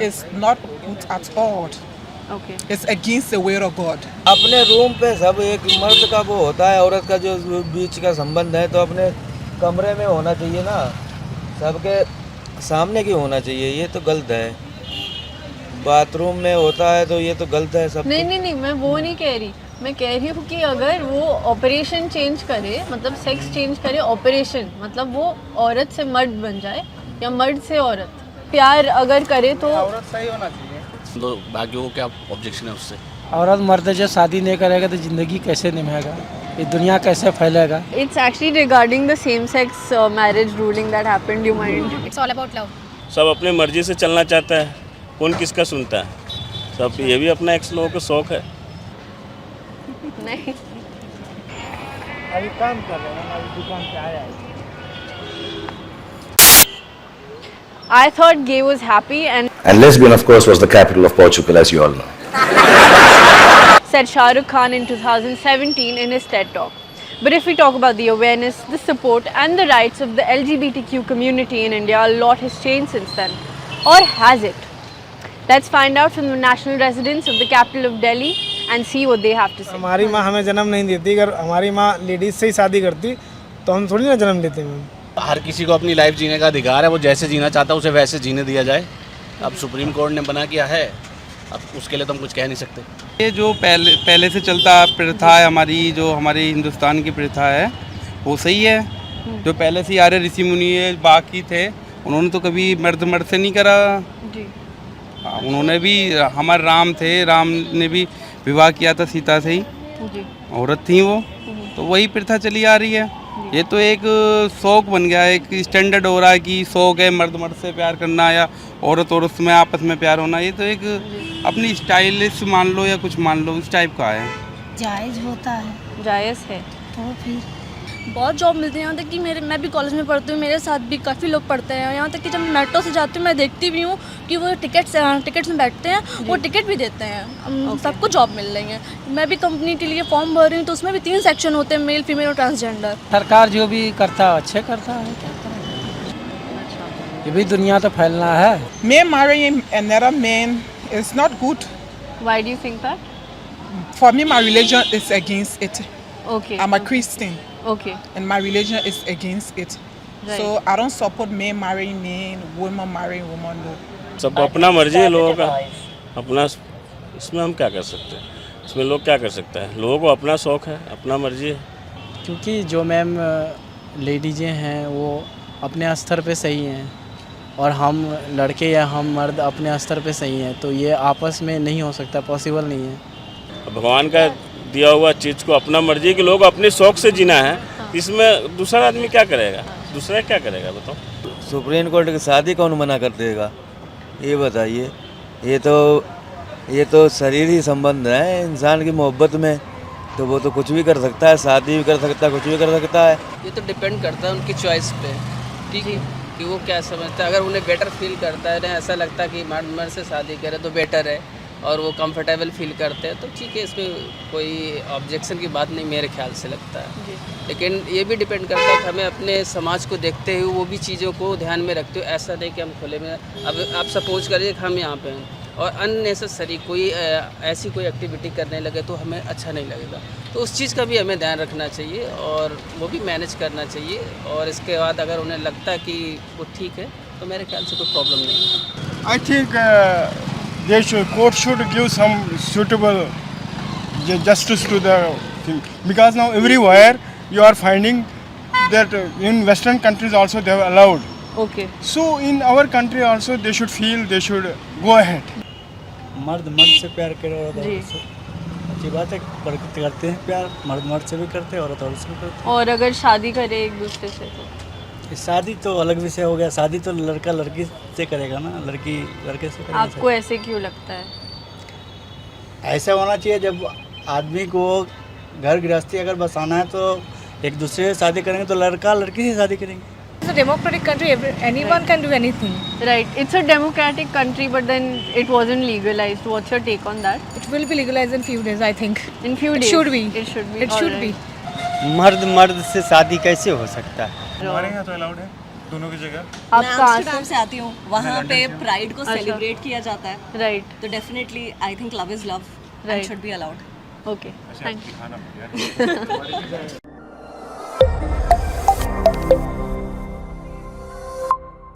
It's not good at all. Okay. It's against the will of God. अपने room पे सब एक मर्द का वो होता है, औरत का जो बीच का संबंध है, तो अपने कमरे में होना चाहिए ना, सबके सामने क्यों होना चाहिए? ये तो गलत है। बाथरूम में होता है तो ये तो गलत है सब। नहीं, मैं वो नहीं कह रही। मैं कह रही हूँ कि अगर वो ऑपरेशन चेंज करे, मतलब सेक्स चेंज करे, ऑपरेशन मतलब वो औरत से मर्द बन जाए या मर्द से औरत, प्यार अगर करे तो औरत सही होना चाहिए। तो बाकियों को क्या ऑब्जेक्शन है उससे? औरत मर्द जो शादी नहीं करेगा तो ज़िंदगी कैसे निभाएगा, ये दुनिया कैसे फैलेगा? It's actually regarding the same sex marriage ruling that happened, you mind? It's all about love. सब अपने मर्जी से चलना चाहता है, कौन किसका सुनता है? सब ये भी अपना एक्स लोगों का शौक है। नहीं, अभी काम कर रहे हैं, अभी दुकान पे आया है। I thought gay was happy and lesbian, of course, was the capital of Portugal, as you all know. said Shah Rukh Khan in 2017 in his TED Talk. But if we talk about the awareness, the support and the rights of the LGBTQ community in India, a lot has changed since then. Or has it? Let's find out from the national residents of the capital of Delhi and see what they have to say. हमारी माँ हमें जन्म नहीं देती, अगर हमारी माँ ladies से ही शादी करती तो हम थोड़ी ना जन्म लेते मैम। हर किसी को अपनी लाइफ जीने का अधिकार है, वो जैसे जीना चाहता है उसे वैसे जीने दिया जाए। अब सुप्रीम कोर्ट ने बना किया है, अब उसके लिए तो हम कुछ कह नहीं सकते। ये जो पहले से चलता प्रथा है हमारी, जो हमारे हिंदुस्तान की प्रथा है वो सही है। जो पहले से आर्य ऋषि मुनि बाकी थे उन्होंने तो कभी मर्द से नहीं करा जी। उन्होंने भी, हमारे राम थे, राम ने भी विवाह किया था सीता से ही, जी। औरत थी वो, तो वही प्रथा चली आ रही है। ये तो एक शौक बन गया है, एक स्टैंडर्ड हो रहा है कि शौक है मर्द से प्यार करना या औरत में आपस में प्यार होना। ये तो एक अपनी स्टाइलिश मान लो या कुछ मान लो, उस टाइप का है। जायज़ होता है, जायज़ है। तो फिर बहुत जॉब मिलती है। यहाँ तक कि मैं भी कॉलेज में पढ़ती हूँ, मेरे साथ भी काफ़ी लोग पढ़ते हैं। यहाँ तक कि जब मेट्रो से जाती हूँ मैं देखती भी हूँ कि वो टिकट्स में बैठते हैं, वो टिकट भी देते हैं। सबको जॉब मिल रही है। मैं भी कंपनी के लिए फॉर्म भर रही हूँ, तो उसमें भी 3 सेक्शन होते हैं, मेल, फीमेल और ट्रांसजेंडर। सरकार जो भी करता है अच्छे करता है, क्या करें? ये भी दुनिया तो फैलना है। Me marrying another man is not good. Why do you think that? For me, my religion is against it. Okay. I'm a Christian, Okay. and my religion is against it. Right. So I don't support men marrying men, women marrying women. No. सब अपना मर्जी है लोगों का अपना, इसमें हम क्या कर सकते हैं? इसमें लोग क्या कर सकते हैं? लोगों को अपना शौक है, अपना मर्जी है। क्योंकि जो मैम लेडीजें हैं वो अपने स्तर पे सही हैं और हम लड़के या हम मर्द अपने स्तर पे सही हैं, तो ये आपस में नहीं हो सकता, पॉसिबल नहीं है। भगवान का दिया हुआ चीज़ को अपना मर्जी है कि लोग अपने शौक से जीना है, इसमें दूसरा आदमी क्या करेगा? दूसरा क्या करेगा बताओ? सुप्रीम कोर्ट की शादी कौन मना कर देगा, ये बताइए। ये तो शरीरी संबंध है इंसान की मोहब्बत में, तो वो तो कुछ भी कर सकता है, शादी भी कर सकता है, कुछ भी कर सकता है। ये तो डिपेंड करता है उनकी चॉइस पे, ठीक है, कि वो क्या समझता है। अगर उन्हें बेटर फील करता है, उन्हें ऐसा लगता है कि मर्द से शादी करे तो बेटर है और वो कंफर्टेबल फील करते हैं, तो ठीक है, इसमें कोई ऑब्जेक्शन की बात नहीं मेरे ख्याल से लगता है। लेकिन ये भी डिपेंड करता है कि हमें अपने समाज को देखते हुए वो भी चीज़ों को ध्यान में रखते हुए, ऐसा नहीं कि हम खुले में, अब आप सपोज करिए कि हम यहाँ पे हैं और अननेसेसरी कोई ऐसी कोई एक्टिविटी करने लगे तो हमें अच्छा नहीं लगेगा। तो उस चीज़ का भी हमें ध्यान रखना चाहिए और वो भी मैनेज करना चाहिए। और इसके बाद अगर उन्हें लगता है कि वो ठीक है तो मेरे ख्याल से कोई प्रॉब्लम नहीं है। I think court should give some suitable justice to the thing, because now everywhere you are finding that in Western countries also they have allowed. Okay. So in our country also they should feel, they should go ahead. मर्द से प्यार करे, औरत से, अच्छी बात है, करते हैं प्यार, मर्द से भी करते हैं, औरत से भी करते हैं। और अगर शादी करे एक दूसरे से तो शादी तो अलग विषय हो गया, शादी तो लड़का लड़की से करेगा ना, लड़की लड़के से करेगा। आपको ऐसे क्यों लगता है? ऐसा होना चाहिए, जब आदमी को घर गृहस्थी अगर बसाना है तो एक दूसरे से शादी करेंगे तो लड़का लड़की से शादी करेंगे। It's a democratic country, anyone can do anything. Right. It's a democratic country, but then it wasn't legalized. What's your take on that? It will be legalized in few days, I think. In few days. It should be. It should be. It should be. मर्द से शादी कैसे हो सकता है? हमारे यहाँ तो अलाउड है। दोनों की जगह। आप मैं कहाँ एम्स्टर्डम से आती हूँ, वहाँ पे प्राइड को सेलिब्रेट किया जाता है, राइट तो definitely I think love is love and Right. Should be allowed. Okay thank you